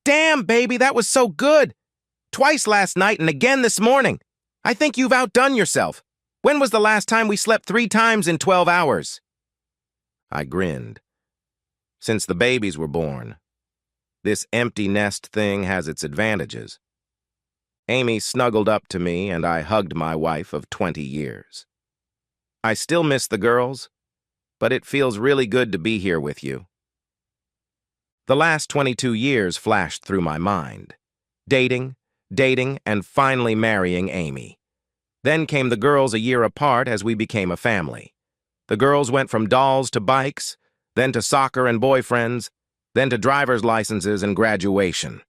Damn, baby, that was so good. Twice last night and again this morning. I think you've outdone yourself. When was the last time we slept 3 times in 12 hours? I grinned. Since the babies were born. This empty nest thing has its advantages. Amy snuggled up to me and I hugged my wife of 20 years. I still miss the girls, but it feels really good to be here with you. The last 22 years flashed through my mind. Dating, and finally marrying Amy. Then came the girls a year apart as we became a family. The girls went from dolls to bikes, then to soccer and boyfriends, then to driver's licenses and graduation.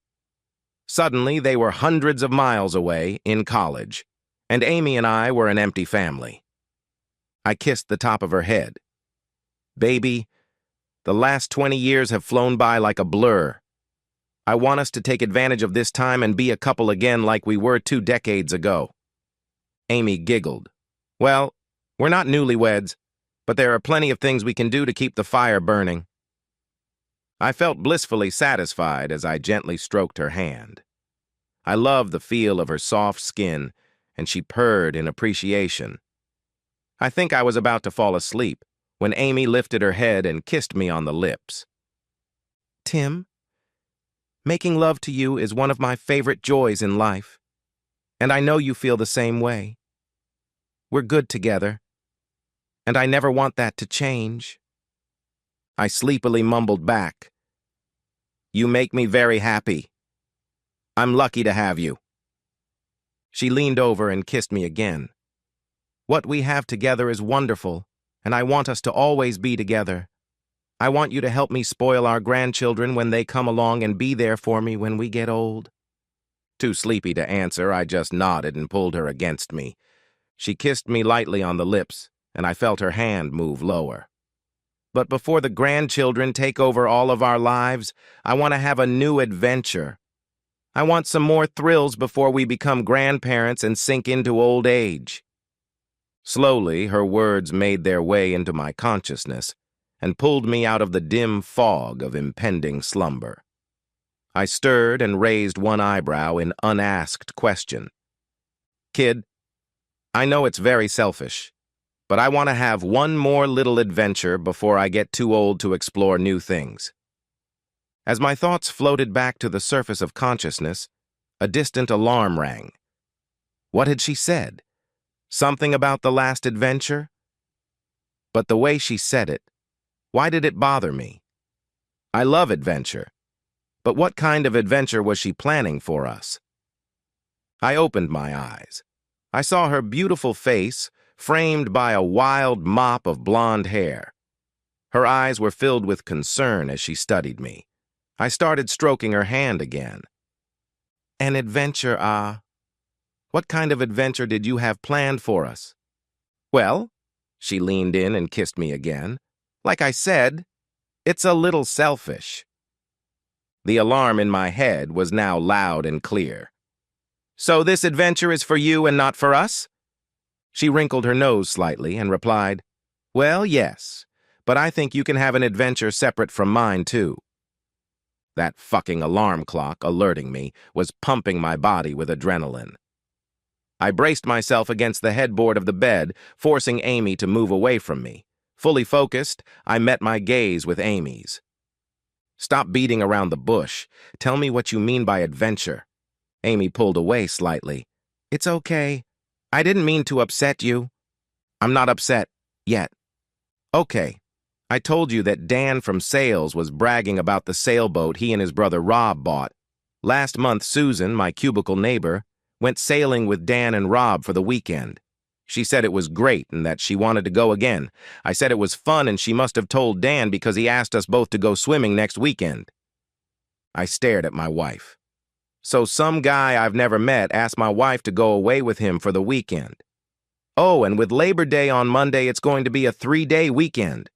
Suddenly, they were hundreds of miles away in college, and Amy and I were an empty family. I kissed the top of her head. Baby, the last 20 years have flown by like a blur. I want us to take advantage of this time and be a couple again like we were 2 decades ago. Amy giggled. Well, we're not newlyweds, but there are plenty of things we can do to keep the fire burning. I felt blissfully satisfied as I gently stroked her hand. I loved the feel of her soft skin, and she purred in appreciation. I think I was about to fall asleep when Amy lifted her head and kissed me on the lips. Tim, making love to you is one of my favorite joys in life, and I know you feel the same way. We're good together, and I never want that to change. I sleepily mumbled back, You make me very happy. I'm lucky to have you. She leaned over and kissed me again. What we have together is wonderful, and I want us to always be together. I want you to help me spoil our grandchildren when they come along and be there for me when we get old. Too sleepy to answer, I just nodded and pulled her against me. She kissed me lightly on the lips, and I felt her hand move lower. But before the grandchildren take over all of our lives, I want to have a new adventure. I want some more thrills before we become grandparents and sink into old age. Slowly, her words made their way into my consciousness and pulled me out of the dim fog of impending slumber. I stirred and raised one eyebrow in unasked question. Kid, I know it's very selfish, but I want to have one more little adventure before I get too old to explore new things. As my thoughts floated back to the surface of consciousness, a distant alarm rang. What had she said? Something about the last adventure? But the way she said it, why did it bother me? I love adventure, but what kind of adventure was she planning for us? I opened my eyes. I saw her beautiful face, framed by a wild mop of blonde hair. Her eyes were filled with concern as she studied me. I started stroking her hand again. An adventure, What kind of adventure did you have planned for us? Well, she leaned in and kissed me again. Like I said, it's a little selfish. The alarm in my head was now loud and clear. So this adventure is for you and not for us? She wrinkled her nose slightly and replied, Well, yes, but I think you can have an adventure separate from mine, too. That fucking alarm clock, alerting me, was pumping my body with adrenaline. I braced myself against the headboard of the bed, forcing Amy to move away from me. Fully focused, I met my gaze with Amy's. Stop beating around the bush. Tell me what you mean by adventure. Amy pulled away slightly. It's okay. I didn't mean to upset you. I'm not upset yet. Okay. I told you that Dan from sales was bragging about the sailboat he and his brother Rob bought. Last month, Susan, my cubicle neighbor, went sailing with Dan and Rob for the weekend. She said it was great and that she wanted to go again. I said it was fun and she must have told Dan because he asked us both to go swimming next weekend. I stared at my wife. So some guy I've never met asked my wife to go away with him for the weekend. Oh, and with Labor Day on Monday, it's going to be a 3-day weekend.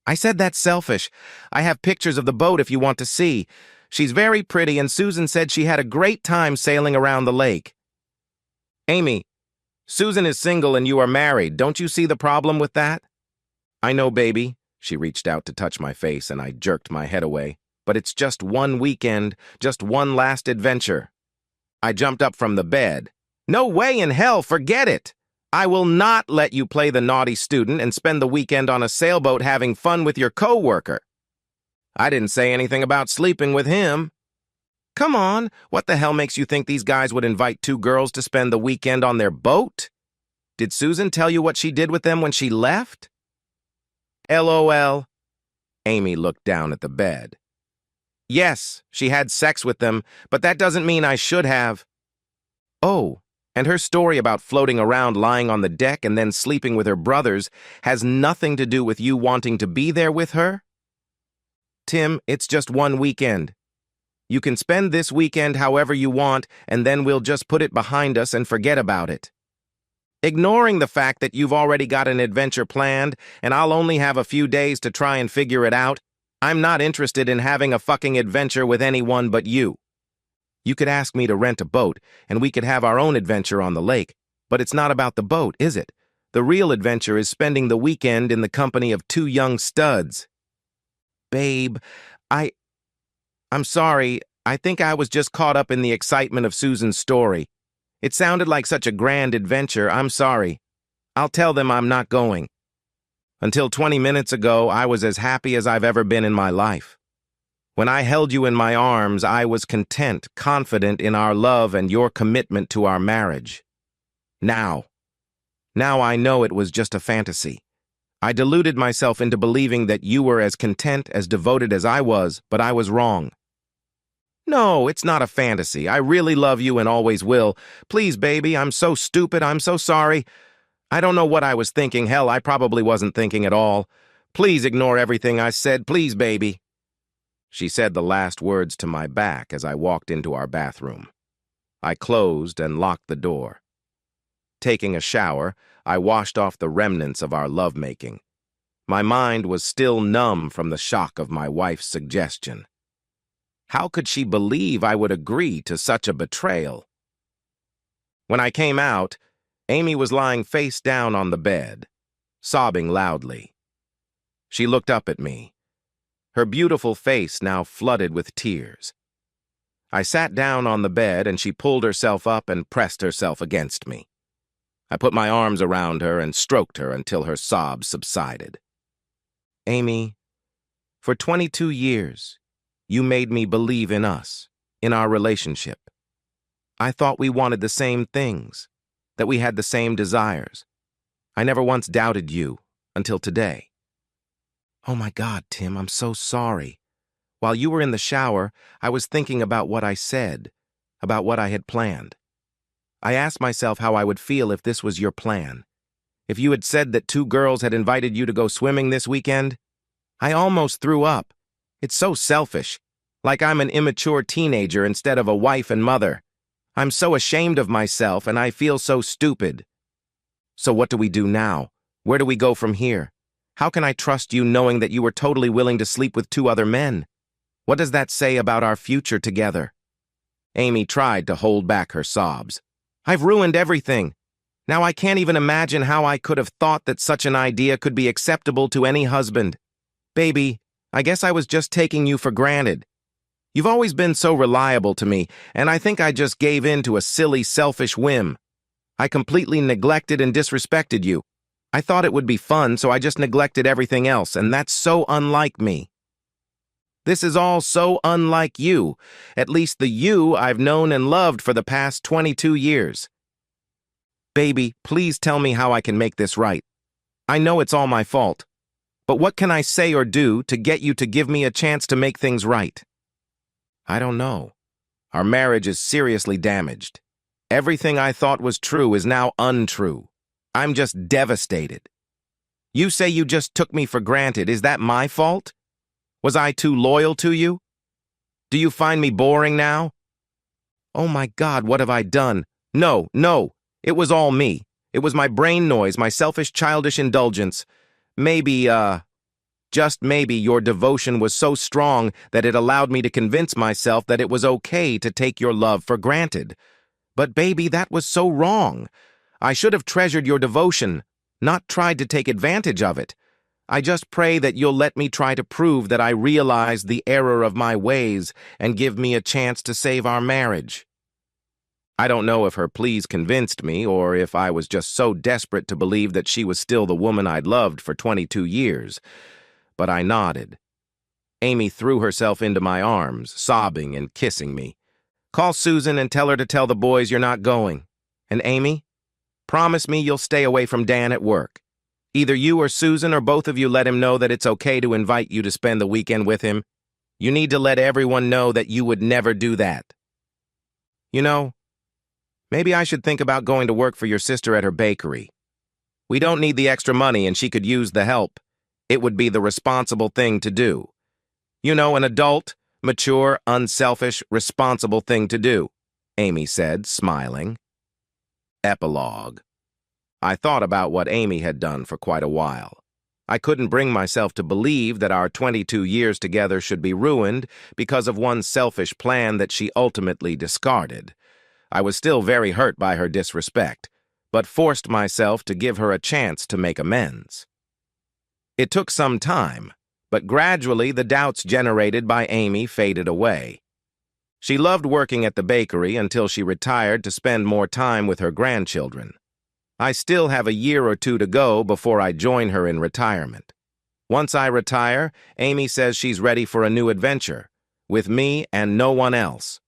I said that's selfish. I have pictures of the boat if you want to see. She's very pretty, and Susan said she had a great time sailing around the lake. Amy, Susan is single and you are married. Don't you see the problem with that? I know, baby. She reached out to touch my face, and I jerked my head away. but it's just one weekend, just one last adventure. I jumped up from the bed. No way in hell, forget it! I will not let you play the naughty student and spend the weekend on a sailboat having fun with your coworker. I didn't say anything about sleeping with him. Come on, what the hell makes you think these guys would invite two girls to spend the weekend on their boat? Did Susan tell you what she did with them when she left? LOL. Amy looked down at the bed. Yes, she had sex with them, but that doesn't mean I should have. Oh, and her story about floating around lying on the deck and then sleeping with her brothers has nothing to do with you wanting to be there with her? Tim, it's just one weekend. You can spend this weekend however you want, and then we'll just put it behind us and forget about it. Ignoring the fact that you've already got an adventure planned, and I'll only have a few days to try and figure it out, I'm not interested in having a fucking adventure with anyone but you. You could ask me to rent a boat, and we could have our own adventure on the lake, but it's not about the boat, is it? The real adventure is spending the weekend in the company of two young studs. Babe, I'm sorry, I think I was just caught up in the excitement of Susan's story. It sounded like such a grand adventure, I'm sorry. I'll tell them I'm not going. Until 20 minutes ago, I was as happy as I've ever been in my life. When I held you in my arms, I was content, confident in our love and your commitment to our marriage. Now I know it was just a fantasy. I deluded myself into believing that you were as content, as devoted as I was, but I was wrong. No, it's not a fantasy. I really love you and always will. Please, baby, I'm so stupid. I'm so sorry. I don't know what I was thinking. Hell, I probably wasn't thinking at all. Please ignore everything I said. Please, baby. She said the last words to my back as I walked into our bathroom. I closed and locked the door. Taking a shower, I washed off the remnants of our lovemaking. My mind was still numb from the shock of my wife's suggestion. How could she believe I would agree to such a betrayal? When I came out, Amy was lying face down on the bed, sobbing loudly. She looked up at me, her beautiful face now flooded with tears. I sat down on the bed and she pulled herself up and pressed herself against me. I put my arms around her and stroked her until her sobs subsided. Amy, for 22 years, you made me believe in us, in our relationship. I thought we wanted the same things, that we had the same desires. I never once doubted you until today. Oh my God, Tim, I'm so sorry. While you were in the shower, I was thinking about what I said, about what I had planned. I asked myself how I would feel if this was your plan. If you had said that two girls had invited you to go swimming this weekend, I almost threw up. It's so selfish, like I'm an immature teenager instead of a wife and mother. I'm so ashamed of myself and I feel so stupid. So what do we do now? Where do we go from here? How can I trust you knowing that you were totally willing to sleep with two other men? What does that say about our future together? Amy tried to hold back her sobs. I've ruined everything. Now I can't even imagine how I could have thought that such an idea could be acceptable to any husband. Baby, I guess I was just taking you for granted. You've always been so reliable to me, and I think I just gave in to a silly, selfish whim. I completely neglected and disrespected you. I thought it would be fun, so I just neglected everything else, and that's so unlike me. This is all so unlike you, at least the you I've known and loved for the past 22 years. Baby, please tell me how I can make this right. I know it's all my fault, but what can I say or do to get you to give me a chance to make things right? I don't know. Our marriage is seriously damaged. Everything I thought was true is now untrue. I'm just devastated. You say you just took me for granted. Is that my fault? Was I too loyal to you? Do you find me boring now? Oh my God, what have I done? No, it was all me. It was my brain noise, my selfish, childish indulgence. Maybe, just maybe your devotion was so strong that it allowed me to convince myself that it was okay to take your love for granted. But baby, that was so wrong. I should have treasured your devotion, not tried to take advantage of it. I just pray that you'll let me try to prove that I realize the error of my ways and give me a chance to save our marriage." I don't know if her pleas convinced me or if I was just so desperate to believe that she was still the woman I'd loved for 22 years, but I nodded. Amy threw herself into my arms, sobbing and kissing me. "Call Susan and tell her to tell the boys you're not going. And Amy, promise me you'll stay away from Dan at work. Either you or Susan or both of you let him know that it's okay to invite you to spend the weekend with him. You need to let everyone know that you would never do that. You know, maybe I should think about going to work for your sister at her bakery. We don't need the extra money and she could use the help. It would be the responsible thing to do. You know, an adult, mature, unselfish, responsible thing to do," Amy said, smiling. Epilogue. I thought about what Amy had done for quite a while. I couldn't bring myself to believe that our 22 years together should be ruined because of one selfish plan that she ultimately discarded. I was still very hurt by her disrespect, but forced myself to give her a chance to make amends. It took some time, but gradually the doubts generated by Amy faded away. She loved working at the bakery until she retired to spend more time with her grandchildren. I still have a year or two to go before I join her in retirement. Once I retire, Amy says she's ready for a new adventure, with me and no one else.